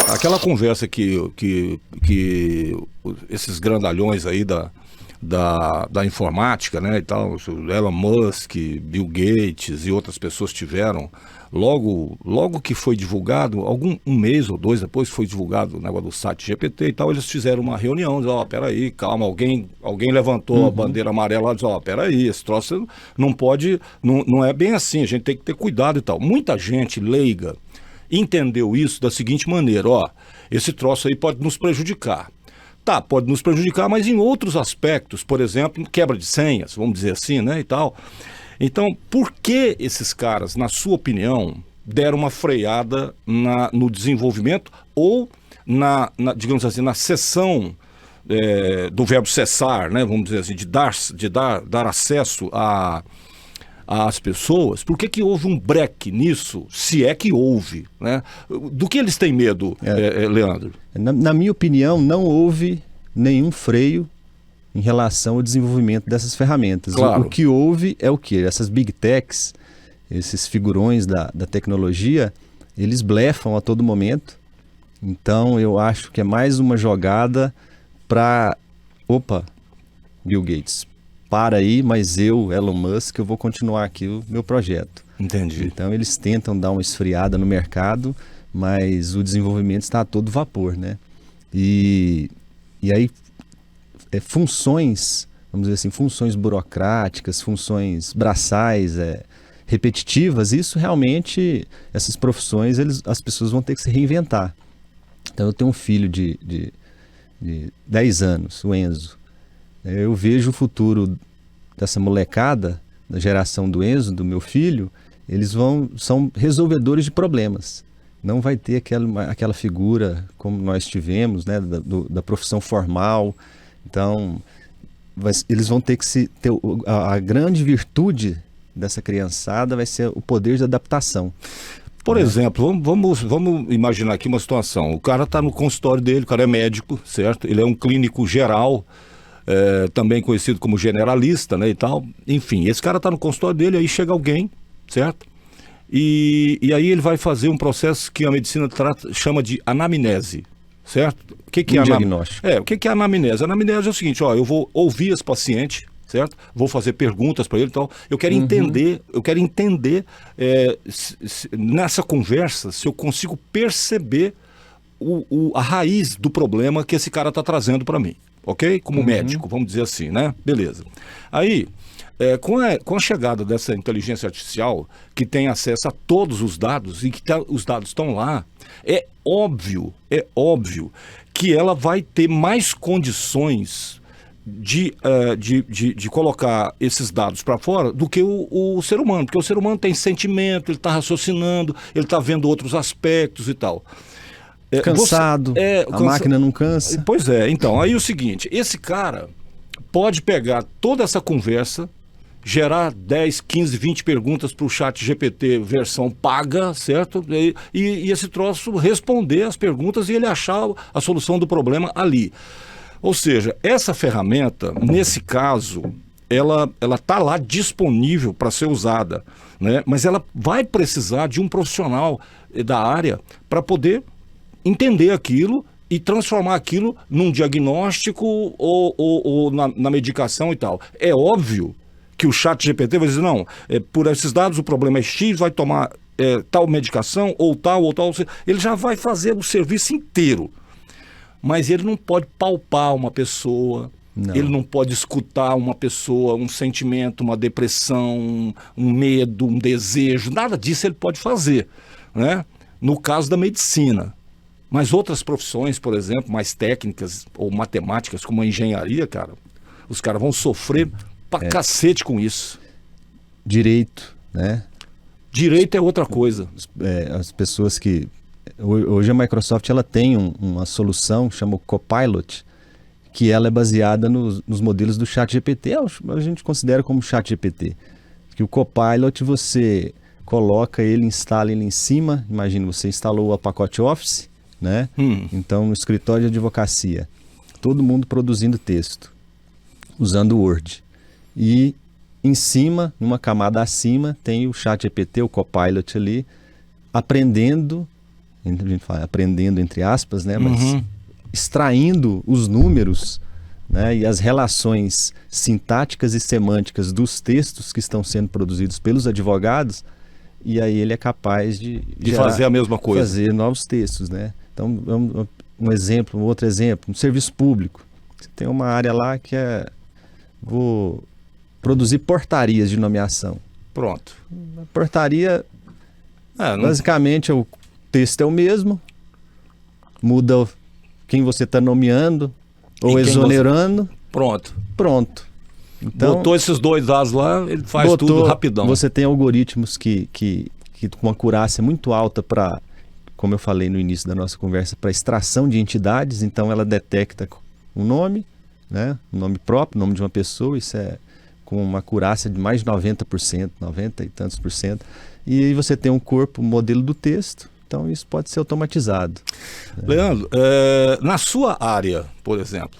aquela conversa que esses grandalhões aí da informática, né, e tal, Elon Musk, Bill Gates e outras pessoas tiveram, logo que foi divulgado, um mês ou dois depois foi divulgado o negócio do ChatGPT e tal, eles fizeram uma reunião, disseram, peraí, calma, alguém levantou a bandeira amarela e disse, peraí, esse troço não pode, não é bem assim, a gente tem que ter cuidado e tal. Muita gente leiga entendeu isso da seguinte maneira, esse troço aí pode nos prejudicar. Tá, pode nos prejudicar, mas em outros aspectos, por exemplo, quebra de senhas, vamos dizer assim, né, e tal. Então, por que esses caras, na sua opinião, deram uma freada no desenvolvimento ou digamos assim, na cessão do verbo cessar, né, vamos dizer assim, de dar acesso às pessoas? Por que houve um break nisso, se é que houve, né? Do que eles têm medo, Leandro? Na minha opinião, não houve nenhum freio em relação ao desenvolvimento dessas ferramentas. Claro. O que houve é o quê? Essas big techs, esses figurões da tecnologia, eles blefam a todo momento. Então, eu acho que é mais uma jogada para... Opa, Bill Gates, para aí, mas Elon Musk, eu vou continuar aqui o meu projeto. Entendi. Então, eles tentam dar uma esfriada no mercado, mas o desenvolvimento está a todo vapor, né? E aí, funções, vamos dizer assim, funções burocráticas, funções braçais, repetitivas, isso realmente, essas profissões, as pessoas vão ter que se reinventar. Então, eu tenho um filho de 10 anos, o Enzo. Eu vejo o futuro dessa molecada, da geração do Enzo, do meu filho, eles são resolvedores de problemas. Não vai ter aquela figura como nós tivemos, né, da profissão formal. Então, eles vão ter que ter a grande virtude dessa criançada vai ser o poder de adaptação. Por exemplo, vamos imaginar aqui uma situação. O cara está no consultório dele, o cara é médico, certo? Ele é um clínico geral, também conhecido como generalista, né, e tal. Enfim, esse cara está no consultório dele, aí chega alguém, certo? E aí ele vai fazer um processo que a medicina chama de anamnese, certo? O que é diagnóstico? O que é anamnese? A anamnese é o seguinte, eu vou ouvir esse paciente, certo? Vou fazer perguntas para ele e tal. Eu quero entender, nessa conversa, se eu consigo perceber a raiz do problema que esse cara está trazendo para mim, ok? Como médico, vamos dizer assim, né? Beleza. Aí, com a chegada dessa inteligência artificial, que tem acesso a todos os dados e que os dados estão lá, é óbvio que ela vai ter mais condições de colocar esses dados para fora do que o ser humano, porque o ser humano tem sentimento, ele está raciocinando, ele está vendo outros aspectos e tal. Cansado, a máquina não cansa. Pois é, então, aí o seguinte, esse cara pode pegar toda essa conversa, gerar 10, 15, 20 perguntas para o ChatGPT versão paga, certo? E esse troço responder as perguntas e ele achar a solução do problema ali. Ou seja, essa ferramenta, nesse caso, ela está lá disponível para ser usada, né? Mas ela vai precisar de um profissional da área para poder entender aquilo e transformar aquilo num diagnóstico ou na medicação e tal. É óbvio que o ChatGPT vai dizer, não, por esses dados o problema é X, vai tomar tal medicação ou tal. Ele já vai fazer o serviço inteiro. Mas ele não pode palpar uma pessoa, ele não pode escutar uma pessoa, um sentimento, uma depressão, um medo, um desejo, nada disso ele pode fazer, né? No caso da medicina. Mas outras profissões, por exemplo, mais técnicas ou matemáticas, como a engenharia, cara, os caras vão sofrer pra cacete com isso. Direito, né? Direito é outra coisa. As pessoas que... Hoje a Microsoft ela tem uma solução, chama o Copilot, que ela é baseada nos modelos do ChatGPT. A gente considera como ChatGPT. Que o Copilot você coloca ele, instala ele em cima. Imagina, você instalou o pacote Office, né? Então, no escritório de advocacia, todo mundo produzindo texto, usando o Word. E em cima, numa camada acima, tem o ChatGPT, o Copilot ali, aprendendo a gente fala aprendendo entre aspas, né? Mas Uhum. extraindo os números, né, e as relações sintáticas e semânticas dos textos que estão sendo produzidos pelos advogados, e aí ele é capaz de fazer a mesma coisa. fazer novos textos, né? Então, um exemplo, um outro exemplo, no serviço público. Você tem uma área lá que vou produzir portarias de nomeação. Pronto. A portaria, basicamente, o texto é o mesmo, muda quem você está nomeando ou exonerando. Pronto. Então, botou esses dois dados lá, ele faz tudo rapidão. Você tem algoritmos que com uma acurácia muito alta para, como eu falei no início da nossa conversa, para extração de entidades. Então ela detecta um nome, né, um nome próprio, nome de uma pessoa, isso é com uma acurácia de mais de 90%, 90 e tantos por cento. E aí você tem um corpo, modelo do texto, então isso pode ser automatizado. Leandro, na sua área, por exemplo,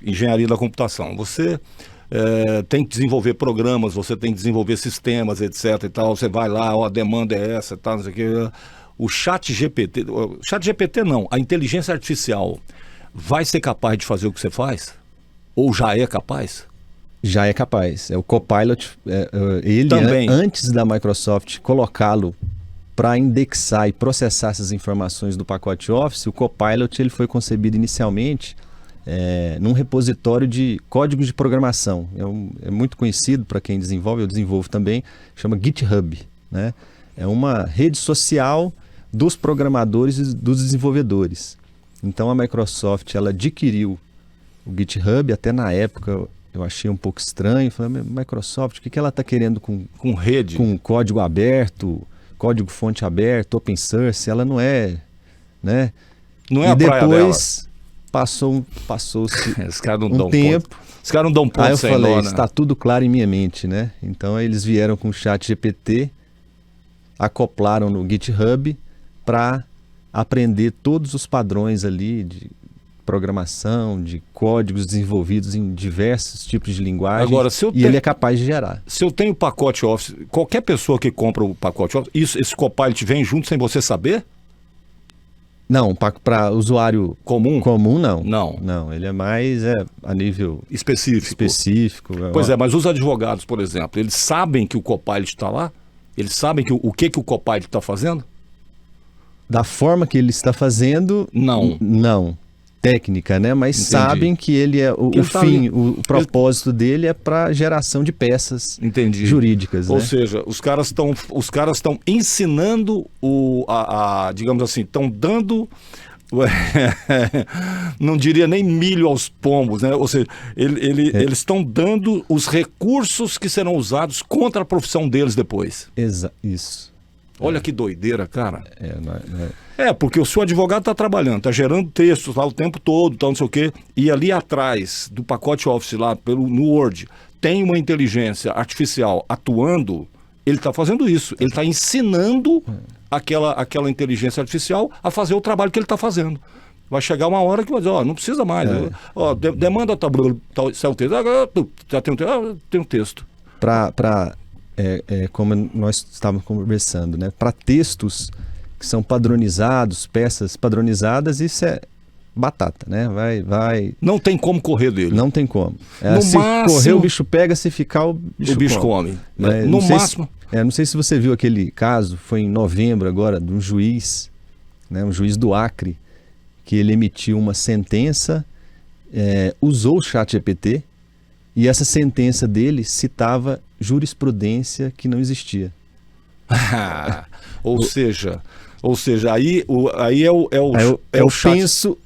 engenharia da computação, você tem que desenvolver programas, você tem que desenvolver sistemas, etc e tal, você vai lá, a demanda é essa, tal, não sei o que. O ChatGPT não, a inteligência artificial vai ser capaz de fazer o que você faz? Ou já é capaz? Já é capaz. O Copilot, ele também. Antes da Microsoft colocá-lo para indexar e processar essas informações do pacote Office, o Copilot ele foi concebido inicialmente num repositório de códigos de programação. É muito conhecido para quem desenvolve, eu desenvolvo também, chama GitHub, né? É uma rede social dos programadores e dos desenvolvedores. Então a Microsoft ela adquiriu o GitHub, até na época eu achei um pouco estranho, falei, Microsoft, o que ela está querendo com rede? Com código aberto, código fonte aberto, open source, ela não é, né? Não é e a praia depois passou-se um tempo. Os caras não dão ponto. Aí eu sem falei, nó, né? está tudo claro em minha mente, né? Então eles vieram com o ChatGPT, acoplaram no GitHub para aprender todos os padrões ali de programação, de códigos desenvolvidos em diversos tipos de linguagem. Agora, ele é capaz de gerar. Se eu tenho o pacote Office, qualquer pessoa que compra o pacote Office, esse Copilot vem junto sem você saber? Não, para usuário comum, não. Não, ele é mais a nível específico. Pois é, mas os advogados, por exemplo, eles sabem que o Copilot está lá? Eles sabem o que o Copilot está fazendo? Da forma que ele está fazendo, não. Técnica, né? Mas Entendi. Sabem que ele é o propósito dele é para geração de peças jurídicas. Ou né? seja, os caras estão ensinando digamos assim, estão dando não diria nem milho aos pombos, né? Ou seja, eles estão dando os recursos que serão usados contra a profissão deles depois. Isso. Olha que doideira, cara. Porque o seu advogado está trabalhando, está gerando textos lá o tempo todo, não sei o quê, e ali atrás do pacote Office lá, no Word, tem uma inteligência artificial atuando, ele está fazendo isso, ele está ensinando aquela inteligência artificial a fazer o trabalho que ele está fazendo. Vai chegar uma hora que vai dizer, não precisa mais, demanda sai o texto, já tem um texto. Como nós estávamos conversando, né? Para textos que são padronizados, peças padronizadas, isso é batata, né? Vai. Não tem como correr dele. Não tem como. Se correr, o bicho pega, se ficar, o bicho come. No máximo. Não sei se você viu aquele caso, foi em novembro agora, de um juiz, né? Um juiz do Acre, que ele emitiu uma sentença, usou o ChatGPT, e essa sentença dele citava jurisprudência que não existia. Ou seja, aí é o chat. Penso,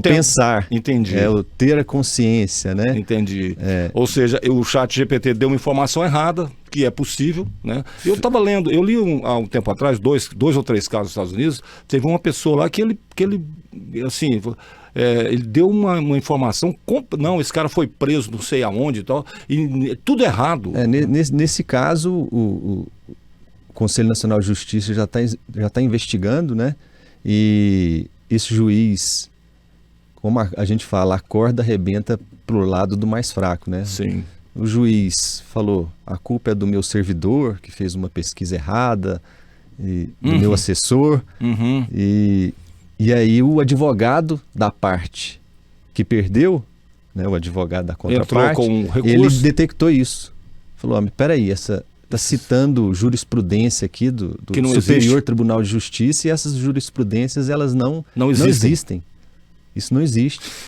pensar. Entendi. É o ter a consciência, né? Entendi. Ou seja, o ChatGPT deu uma informação errada, que é possível, né? Eu estava lendo, eu li há um tempo atrás, dois ou três casos nos Estados Unidos, teve uma pessoa lá que ele assim, ele deu uma informação, não, esse cara foi preso não sei aonde e tal, e tudo errado. Nesse caso, o Conselho Nacional de Justiça já tá investigando, né? E esse juiz, como a gente fala, a corda arrebenta pro lado do mais fraco, né? Sim. O juiz falou, a culpa é do meu servidor, que fez uma pesquisa errada, do meu assessor. E aí o advogado da parte que perdeu, né, o advogado da contraparte, com um recurso. ele detectou isso. Falou, peraí, está citando jurisprudência aqui do Superior Tribunal de Justiça, e essas jurisprudências elas não existem. Isso não existe.